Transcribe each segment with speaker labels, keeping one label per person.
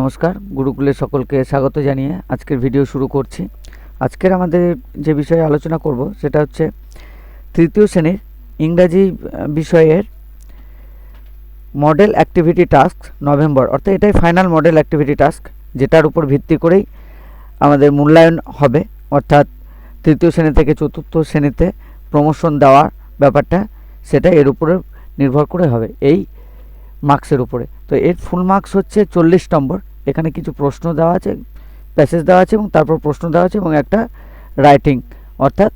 Speaker 1: নমস্কার, গুরুকুলে সকলকে স্বাগত জানিয়ে আজকের ভিডিও শুরু করছি। আজকের আমাদের যে বিষয়ে আলোচনা করব সেটা হচ্ছে তৃতীয় শ্রেণীর ইংরাজি বিষয়ের মডেল অ্যাক্টিভিটি টাস্ক নভেম্বর, অর্থাৎ এটাই ফাইনাল মডেল অ্যাক্টিভিটি টাস্ক, যেটার উপর ভিত্তি করেই আমাদের মূল্যায়ন হবে, অর্থাৎ তৃতীয় শ্রেণী থেকে চতুর্থ শ্রেণীতে প্রমোশন দেওয়ার ব্যাপারটা সেটা এর উপরে নির্ভর করে হবে, এই মার্কসের উপরে। তো এর ফুল মার্কস হচ্ছে 40 নম্বর। এখানে কিছু প্রশ্ন দেওয়া আছে, প্যাসেজ দেওয়া আছে এবং তারপর প্রশ্ন দেওয়া আছে এবং একটা রাইটিং, অর্থাৎ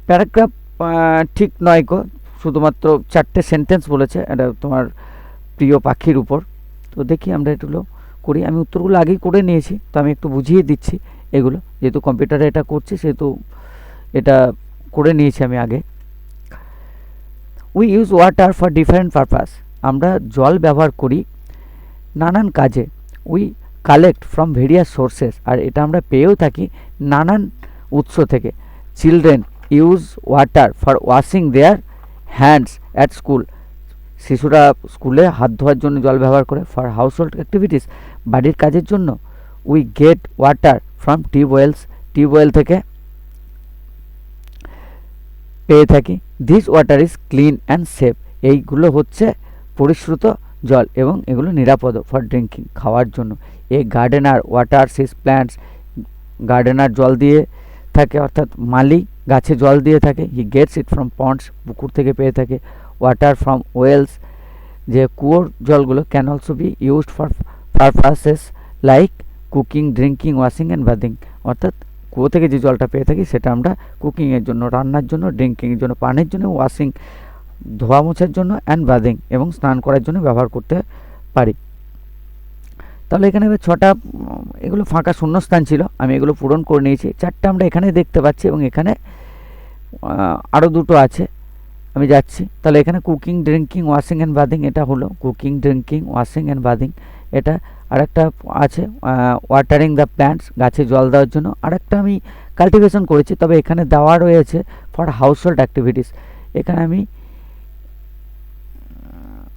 Speaker 1: প্যারাগ্রাফ ঠিক নয় গো, শুধুমাত্র 4টে সেন্টেন্স বলেছে। এটা তোমার প্রিয় পাখির উপর। তো দেখি আমরা এগুলো করি। আমি উত্তরগুলো আগেই করে নিয়েছি, তো আমি একটু বুঝিয়ে দিচ্ছি এগুলো, যেহেতু কম্পিউটারে এটা করছি সেহেতু এটা করে নিয়েছি আমি আগে। We use water for different purpose, আমরা জল ব্যবহার করি নানান কাজে। We collect from various sources, আর এটা আমরা পেয়েও থাকি নানান উৎস থেকে। Children use water for washing their hands at school, শিশুরা স্কুলে হাত ধোয়ার জন্য জল ব্যবহার করে। ফর হাউস হোল্ড অ্যাক্টিভিটিস, বাড়ির কাজের জন্য। We get water from tubewells, tubewell থেকে পেয়ে থাকি। This water is clean and safe, এইগুলো হচ্ছে পরিশ্রুত জল এবং এগুলো নিরাপদ। ফর ড্রিঙ্কিং, খাওয়ার জন্য। A gardener waters his plants, gardener জল দিয়ে থাকে, অর্থাৎ মালি গাছে জল দিয়ে থাকে। He gets it from ponds, পুকুর থেকে পেয়ে থাকে। ওয়াটার ফ্রম ওয়েলস, যে কুয়োর জলগুলো। Can also be used for purposes like cooking, drinking, washing and bathing, অর্থাৎ কুয়ো থেকে যে জলটা পেয়ে থাকি সেটা আমরা কুকিংয়ের জন্য, রান্নার জন্য, ড্রিঙ্কিংয়ের জন্য, পানের জন্য, ওয়াশিং ধোয়া মোছার জন্য, অ্যান্ড বাথিং এবং স্নান করার জন্য ব্যবহার করতে পারি। তাহলে এখানে এবার 6টা এগুলো ফাঁকা শূন্যস্থান ছিল, আমি এগুলো পূরণ করে নিয়েছি। 4টা আমরা এখানে দেখতে পাচ্ছি এবং এখানে আরও 2টো আছে, আমি যাচ্ছি। তাহলে এখানে cooking, drinking, washing and bathing, এটা হলো cooking, drinking, washing and bathing. এটা আরেকটা আছে ওয়াটারিং দ্য প্ল্যান্টস, গাছে জল দেওয়ার জন্য। আরেকটা আমি কাল্টিভেশন করেছি, তবে এখানে দেওয়া রয়েছে ফর হাউস হোল্ড অ্যাক্টিভিটিস। এখানে আমি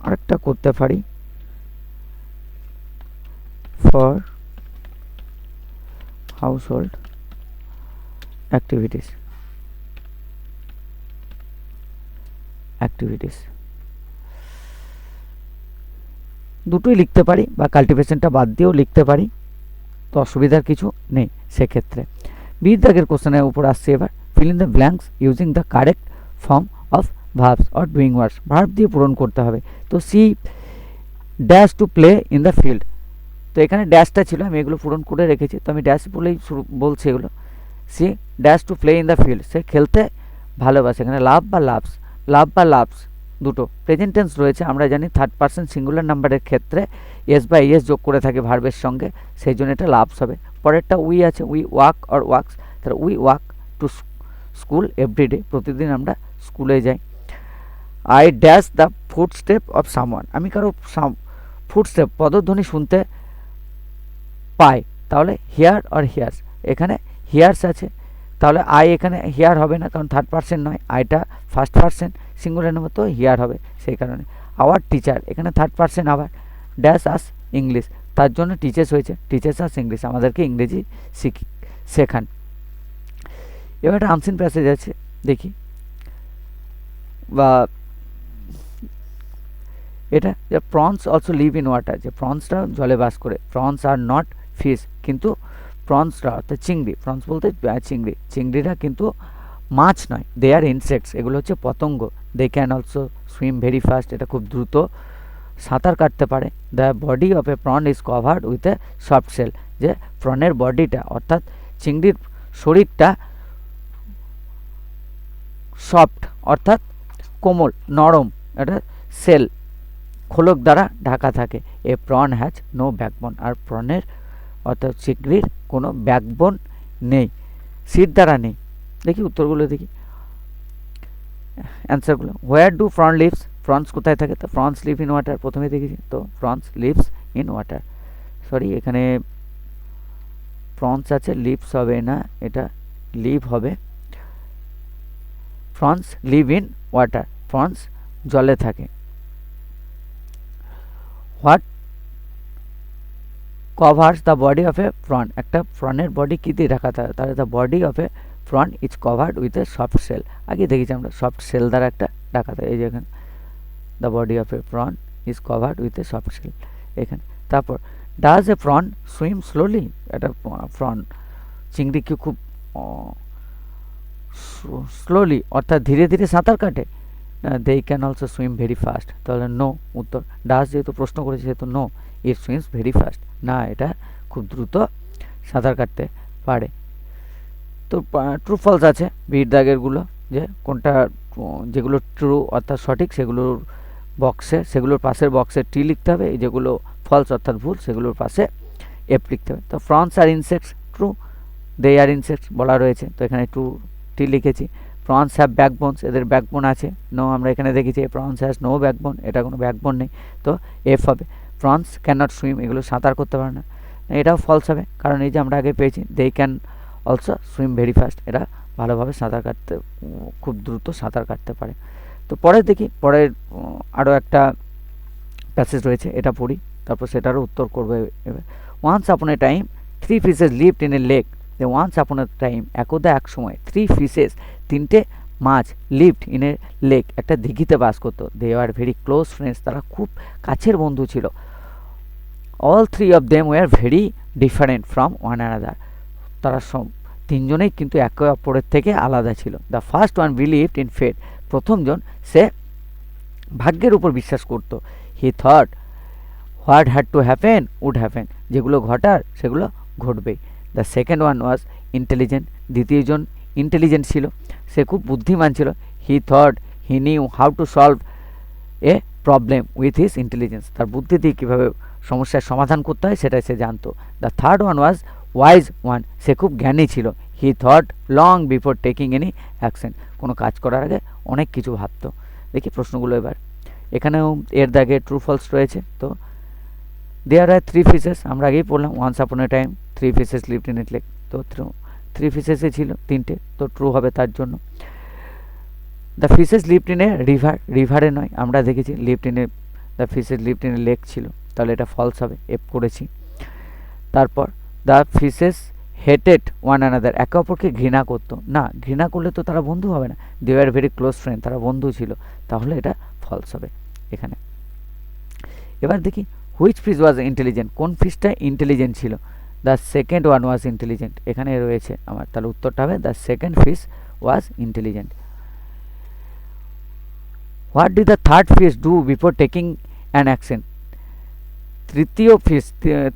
Speaker 1: আরেকটা করতে পারি, ফর হাউস হোল্ড অ্যাক্টিভিটিস, দুটোই লিখতে পারি বা কাল্টিভেশনটা বাদ দিয়েও লিখতে পারি, তো অসুবিধার কিছু নেই সেক্ষেত্রে। বিশ দাগের কোশ্চেনের উপর আসছে এবার। Fill in the blanks using the correct form of verbs or doing words, verb দিয়ে পূরণ করতে হবে। তো C dash to play in the field, তো এখানে ড্যাশটা ছিল, আমি এগুলো পূরণ করে রেখেছি, তো আমি ড্যাশ বলেই বলছি এগুলো। She dash to play in the field, সে খেলতে ভালোবাসে। এখানে লাভ বা লাভস, লাভ বা লাভস দুটো প্রেজেন্ট টেন্স রয়েছে। আমরা জানি থার্ড পারসন সিঙ্গুলার নাম্বারের ক্ষেত্রে এস বা ইএস যোগ করে থাকে ভার্বের সঙ্গে, সেই জন্য এটা লাভস হবে। পরেরটা উই আছে, উই ওয়াক অর ওয়াক্স, তাহলে we walk to school everyday, প্রতিদিন আমরা স্কুলে যাই। I dash the footstep of someone, আমি কারো ফুটস্টেপ পদধ্বনি শুনতে পাই, তাহলে হিয়ার অর হিয়ার্স, এখানে হিয়ার্স আছে, তাহলে আই এখানে হিয়ার হবে না, কারণ থার্ড পারসন নয়, আইটা ফার্স্ট পারসন সিঙ্গুলার নাম্বার, তো হিয়ার হবে সেই কারণে। আওয়ার টিচার, এখানে থার্ড পারসন আবার। ড্যাশ আস ইংলিশ, তার জন্য টিচার্স হয়েছে, টিচার্স আস ইংলিশ, আমাদেরকে ইংরেজি শেখান। এবার একটা আনসিন প্যাসেজ আছে, দেখি। বা এটা যে prawns also leave in water, যে প্রনসটা জলে বাস করে। প্রনস আর নট ফিশ, কিন্তু প্রনসরা অর্থাৎ চিংড়ি, প্রনস বলতে চিংড়ি, চিংড়িরা কিন্তু মাছ নয়। দে আর ইনসেক্টস, এগুলো হচ্ছে পতঙ্গ। They can also swim very fast, এটা খুব দ্রুত সাঁতার কাটতে পারে। The body of a prawn is covered with a soft shell, যে প্রনের বডিটা অর্থাৎ চিংড়ির শরীরটা সফট অর্থাৎ কোমল, নরম, এটা সেল খোলক দ্বারা ঢাকা থাকে। এ প্রন হ্যাজ নো ব্যাকবোন, আর প্রনের অর্থাৎ চিংড়ির কোনো ব্যাকবোন নেই, সিট দ্বারা নেই। দেখি উত্তরগুলো, দেখি অ্যান্সারগুলো। Where do prawn lives, prawns কোথায় থাকে? তো প্রনস লিভ ইন ওয়াটার, প্রথমে দেখেছি, তো prawns lives in water. Sorry, এখানে প্রনস আছে, লিভস হবে না, এটা লিভ হবে। Prawns live in water, prawns জলে থাকে। What covers the body of a prawn, একটা প্রনের বডি কী দিয়ে ঢাকা থাকে, তাহলে the body of a prawn is covered with a soft shell. আগে দেখেছি আমরা সফট সেল দ্বারা একটা ঢাকা থাকে, এই যে এখানে the body of a prawn is covered with a soft shell এখানে। তারপর does a prawn swim slowly, একটা প্রন চিংড়ি কি খুব স্লোলি অর্থাৎ ধীরে ধীরে সাঁতার কাটে, they can also swim very fast, তাহলে নো উত্তর। ডাস যেহেতু প্রশ্ন করেছে সেহেতু no, it swims very fast, না এটা খুব দ্রুত সাঁতার কাটতে পারে। তো ট্রু ফলস আছে বিট দাগেরগুলো, যে কোনটা যেগুলো ট্রু অর্থাৎ সঠিক সেগুলোর বক্সে, সেগুলোর পাশের বক্সে টি লিখতে হবে, এই যেগুলো ফলস অর্থাৎ ভুল সেগুলোর পাশে এফ লিখতে হবে। তো ফ্রন্স আর ইনসেক্টস ট্রু, দে আর ইনসেক্টস বলা রয়েছে, তো এখানে ট্রু টি লিখেছি। প্রনস হ্যাভ ব্যাকবোনস, এদের ব্যাকবোন আছে, নো আমরা এখানে দেখেছি প্রনস হ্যাজ নো ব্যাকবোন, এটা কোনো ব্যাকবোন নেই, তো এফ হবে। প্রনস ক্যান নট সুইম, এগুলো সাঁতার করতে পারে না, এটাও ফলস হবে, কারণ এই যে আমরা আগে পেয়েছি they can also swim very fast, এরা ভালোভাবে সাঁতার কাটতে, খুব দ্রুত সাঁতার কাটতে পারে। তো পরে দেখি, পরের আরও একটা প্যাসেজ রয়েছে, এটা পড়ি, তারপর সেটারও উত্তর করবে এবার। Once upon a time 3 fishes lived in a lake, যে ওয়ান্স আপন এ টাইম একদা এক সময় 3 ফিশেস তিনটে মাছ লিভড ইন এ লেক একটা দিঘিতে বাস করতো। They are very close friends, তারা খুব কাছের বন্ধু ছিল। All 3 of them were very different from one another, তারা সব তিনজনেই কিন্তু একে অপরের থেকে আলাদা ছিল। The first one believed in fate, প্রথমজন সে ভাগ্যের উপর বিশ্বাস করত। He thought what had to happen would happen, যেগুলো ঘটার সেগুলো ঘটবেই। The second one was intelligent, দ্বিতীয়জন ইন্টেলিজেন্ট ছিল, সে খুব বুদ্ধিমান ছিল। He thought he knew how to solve a problem with his intelligence, তার বুদ্ধি দিয়ে কীভাবে সমস্যার সমাধান করতে হয় সেটাই সে জানতো। The third one was wise one, সে খুব জ্ঞানী ছিল। He thought long before taking any action, কোনো কাজ করার আগে অনেক কিছু ভাবতো। দেখি প্রশ্নগুলো এবার, এখানেও এর দাগে ট্রু ফলস রয়েছে। তো দেয়ার আর 3 ফিশেস, আমরা আগেই পড়লাম once upon a time 3 fishes lived in a lake, তো 3 ফিশেসে ছিল তিনটে, তো ট্রু হবে তার জন্য। The fishes lived in a river, রিভারে নয়, আমরা দেখেছি lived in a, the fishes lived in a lake ছিল, তাহলে এটা ফলস হবে, এফ করেছি। তারপর the fishes hated one another, একে অপরকে ঘৃণা করতো, না ঘৃণা করলে তো তারা বন্ধু হবে না, দে আর ভেরি ক্লোজ ফ্রেন্ড, তারা বন্ধু ছিল, তাহলে এটা ফলস হবে এখানে। এবার দেখি হুইচ ফিশ ওয়াজ ইন্টেলিজেন্ট, কোন ফিশটা ইন্টেলিজেন্ট ছিল। The second one was intelligent, এখানে রয়েছে আমার, তাহলে উত্তরটা হবে the second fish was intelligent. What did the third fish do before taking an action, তৃতীয় ফিশ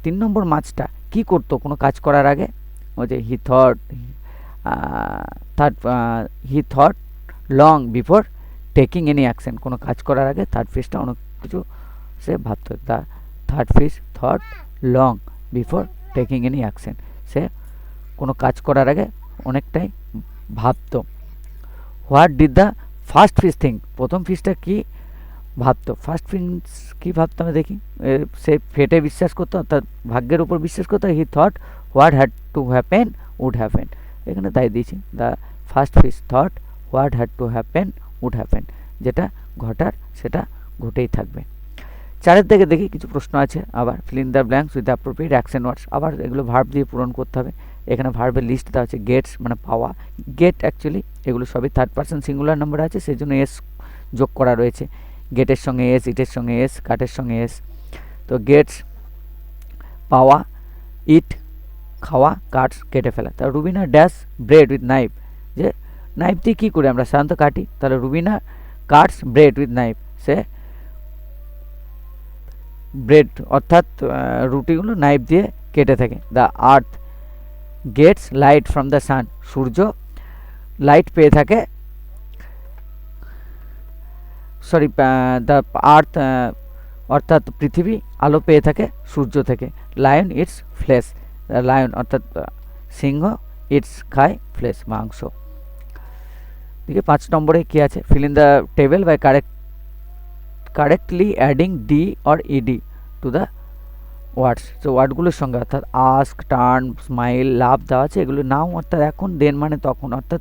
Speaker 1: 3 নম্বর মাছটা কি করতো কোনো কাজ করার আগে, ওই যে হি thought long before taking any action, কোনো কাজ করার আগে থার্ড ফিশটা অনেক কিছু সে ভাবতো। The third fish thought long before taking any action, সে কোনো কাজ করার আগে অনেকটাই ভাবতো। What did the first fish think, প্রথম ফিশটা কি ভাবতো, ফার্স্ট ফিশ কী ভাবতো আমি দেখি, সে ফেটে বিশ্বাস করতো অর্থাৎ ভাগ্যের উপর বিশ্বাস করতো। He thought what had to happen would happen, এখানে তাই দিয়েছি the first fish thought what had to happen would happen, যেটা ঘটার সেটা ঘটেই থাকবে। 4 থেকে দেখি কিছু প্রশ্ন আছে, আবার fill in the blanks with appropriate action words, আবার এগুলো ভার্ব দিয়ে পূরণ করতে হবে। এখানে ভার্বের লিস্ট দেওয়া আছে, গেটস মানে পাওয়া, গেট অ্যাকচুয়ালি এগুলো সবই থার্ড পার্সন সিঙ্গুলার নাম্বার আছে, সেই জন্য এস যোগ করা রয়েছে। গেটের সঙ্গে এস, ইটের সঙ্গে এস, কাঠের সঙ্গে এস, তো গেটস পাওয়া, ইট খাওয়া, কাটস কেটে ফেলা। তা Rubina dash bread with knife, যে নাইফ দিয়ে কী করে আমরা সাধারণত কাটি, তাহলে Rubina cuts bread with knife, সে ব্রেড অর্থাৎ রুটিগুলো নাইফ দিয়ে কেটে থাকে। The earth gets light from the sun, সূর্য লাইট পেয়ে থাকে, সরি দ্য আর্থ অর্থাৎ পৃথিবী আলো পেয়ে থাকে সূর্য থেকে। লায়ন ইটস ফ্লেশ, লায়ন অর্থাৎ সিংহ, ইটস খায় ফ্লেশ মাংস। দেখি 5 নম্বরে কী আছে, fill in the table by correctly adding d or ed to the words, তো ওয়ার্ডগুলোর সঙ্গে অর্থাৎ আস্ক, টার্ন, স্মাইল, লাভ দেওয়া আছে, এগুলো নাও অর্থাৎ এখন, দেন মানে তখন, অর্থাৎ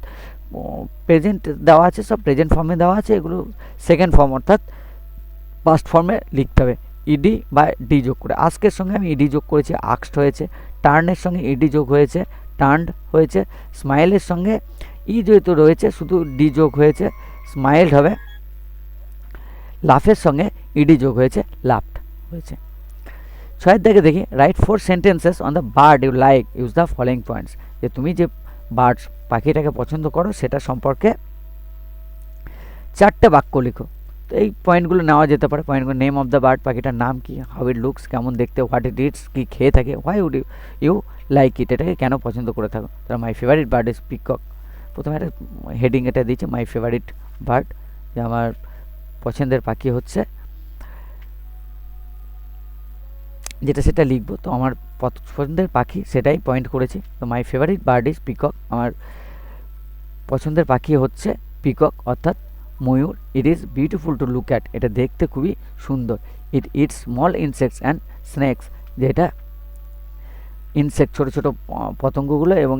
Speaker 1: প্রেজেন্ট দেওয়া আছে, সব প্রেজেন্ট ফর্মে দেওয়া আছে, এগুলো সেকেন্ড ফর্ম অর্থাৎ পাস্ট ফর্মে লিখতে হবে। ইডি বা ডি যোগ করে। আস্কের সঙ্গে আমি ইডি যোগ করেছি, আক্সড হয়েছে। টার্নের সঙ্গে ইডি যোগ হয়েছে, টার্নড হয়েছে। স্মাইলের সঙ্গে যেহেতু রয়েছে শুধু ডি যোগ হয়েছে, স্মাইলড হবে। লাফের সঙ্গে ইডি যোগ হয়েছে, লাফড হয়েছে। 6 দাগে দেখি, write 4 sentences on the bird you like, use the following points. যে তুমি যে বার্ড পাখিটাকে পছন্দ করো সেটা সম্পর্কে 4টে বাক্য লিখো। তো এই পয়েন্টগুলো নেওয়া যেতে পারে। পয়েন্টগুলো, নেম অফ দ্য বার্ড, পাখিটার নাম কি, হাউ ইট লুকস, কেমন দেখতে, হোয়াট ইট ইটস, কী খেয়ে থাকে, why would you like it, এটাকে কেন পছন্দ করে থাকো। তারা my favourite bird is peacock. প্রথমে একটা হেডিং এটা দিয়েছে, মাই ফেভারিট বার্ড, যে আমার পছন্দের পাখি হচ্ছে, যেটা সেটা লিখবো। তো আমার পছন্দের পাখি সেটাই পয়েন্ট করেছি। তো my favourite bird is peacock, আমার পছন্দের পাখি হচ্ছে পিকক অর্থাৎ ময়ূর। It is beautiful to look at, এটা দেখতে খুবই সুন্দর। It eats small insects and snakes, যেটা ইনসেক্ট ছোটো ছোটো পতঙ্গগুলো এবং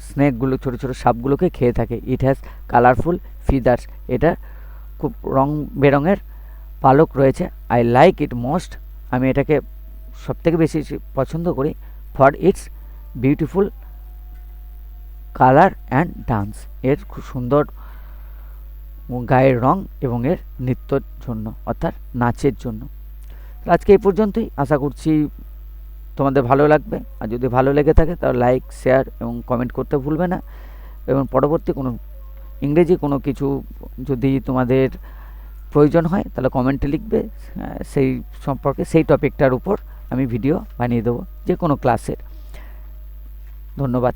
Speaker 1: স্নেকগুলো ছোটো ছোটো সাপগুলোকে খেয়ে থাকে। ইট হ্যাজ কালারফুল ফিদার্স, এটা খুব রং বেরঙের পালক রয়েছে। আই লাইক ইট মোস্ট, আমি এটাকে সবথেকে বেশি পছন্দ করি। For its beautiful colour and dance, এর খুব সুন্দর গায়ের রং এবং এর নৃত্যর জন্য অর্থাৎ নাচের জন্য। আজকে এই পর্যন্তই, আশা করছি তোমাদের ভালো লাগবে। আর যদি ভালো লেগে থাকে তাহলে লাইক, শেয়ার এবং কমেন্ট করতে ভুলবে না। এবং পরবর্তী কোনো ইংরেজি কোনো কিছু যদি তোমাদের প্রয়োজন হয় তাহলে কমেন্টে লিখবে, সেই সম্পর্কে সেই টপিকটার উপর আমি ভিডিও বানিয়ে দেবো যে কোনো ক্লাসের। ধন্যবাদ।